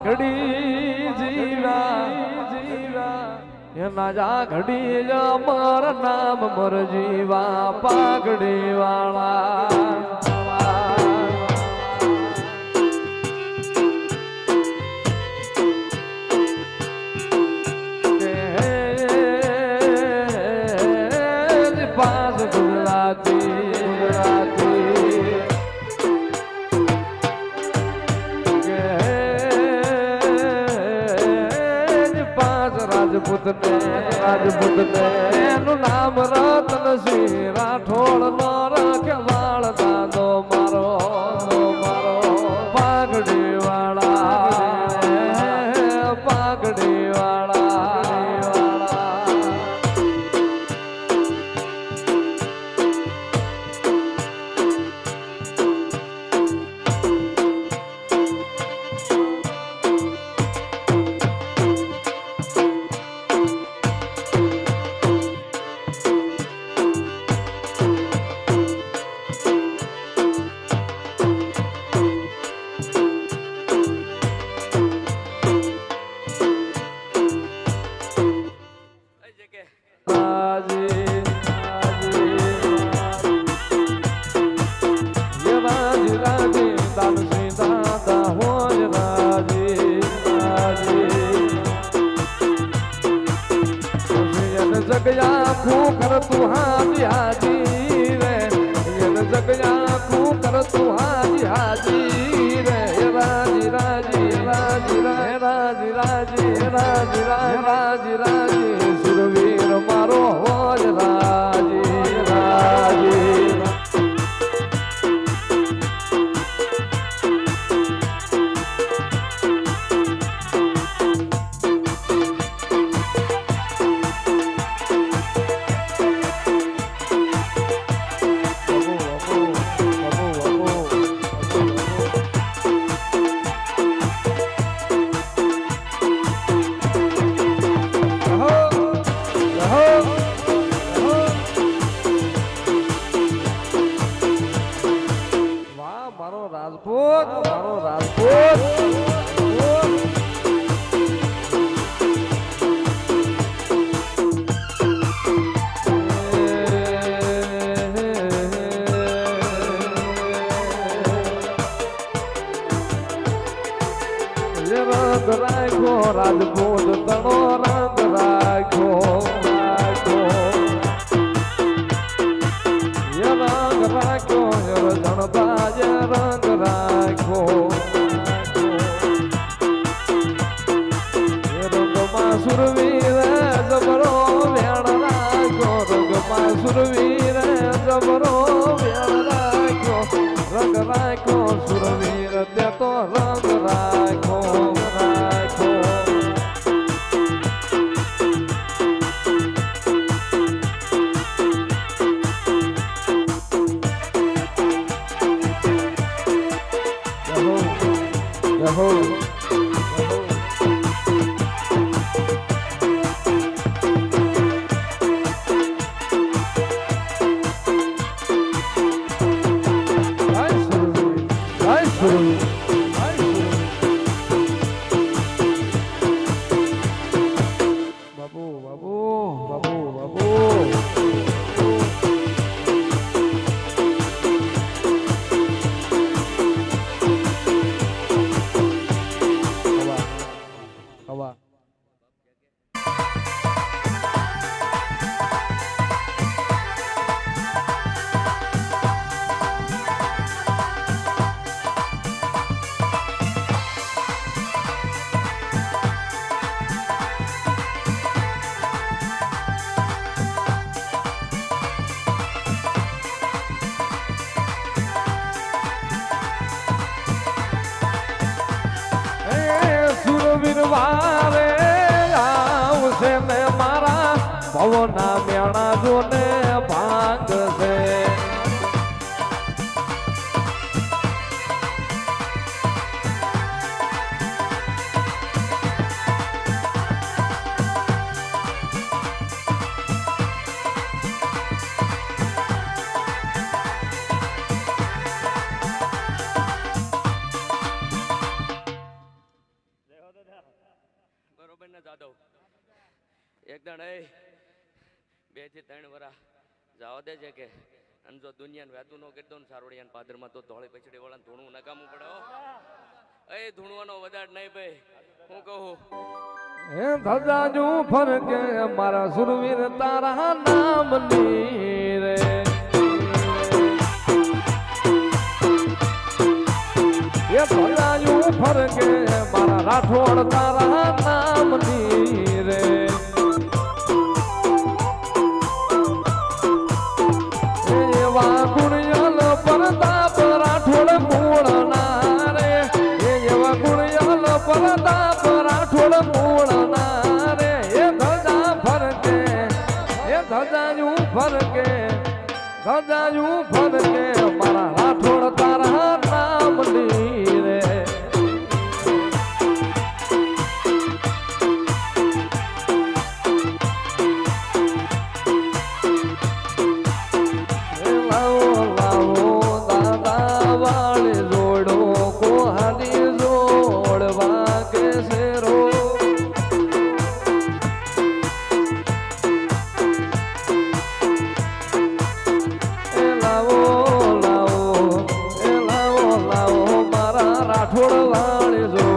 ઘડી જીવા એના જા ઘડી જ મારા નામ મર જીવા પાઘડી વાળા પાસ ગુજરાતી રાજપૂત ને એનું નામ રતનસિંહ રાઠોડ નો રખવાળ દાદો મારો પાઘડી વાળા પાઘડી વાળા जगया खूकर तू हाजी हाजी रे जगया खूकर तू हाजी हाजी रे राजी राजी राजी राजी राजी राजी राजी राजी सुरवीर मारो होज राजी राजी રંગ રાખો રાજપૂત તણો રંગ રાખો રંગ રાખો જણતા રંગ રાખો રંગમાં સુરવીર જબરો વેણ રાખો રંગમાં સુરવીર જબરો વેણ રાખો રંગ રાખો સુરવીર તે તો રંગ રાખો બરોબર ને જાદવ એક દણ એ 2 થી 3 વરા જવા દે છે કે અને જો દુનિયાને વેતું ન કરી દો ને સારોડિયાના પાદરમાં તો ધોળી પછડી વાળાને ધૂણું નકામું પડે હો એ ધૂણવાનો વધારે નહીં ભાઈ હું કહું હે ધજાજુ ફરકે મારા સુરવીર તારા નામની રે એ ધજાજુ ફરકે મારા રાઠોડ તારા નામની રે એવા ગુણયલ પરતાપ રાઠોડ મૂળના રે એવા ગુણયલ પરતાપ રાઠોડ મૂળના રે એ ધજા ફરકે એ ધજાજુ ફરકે મારા રાઠોડ તારા નામની રે રાઠોડ વાળી જો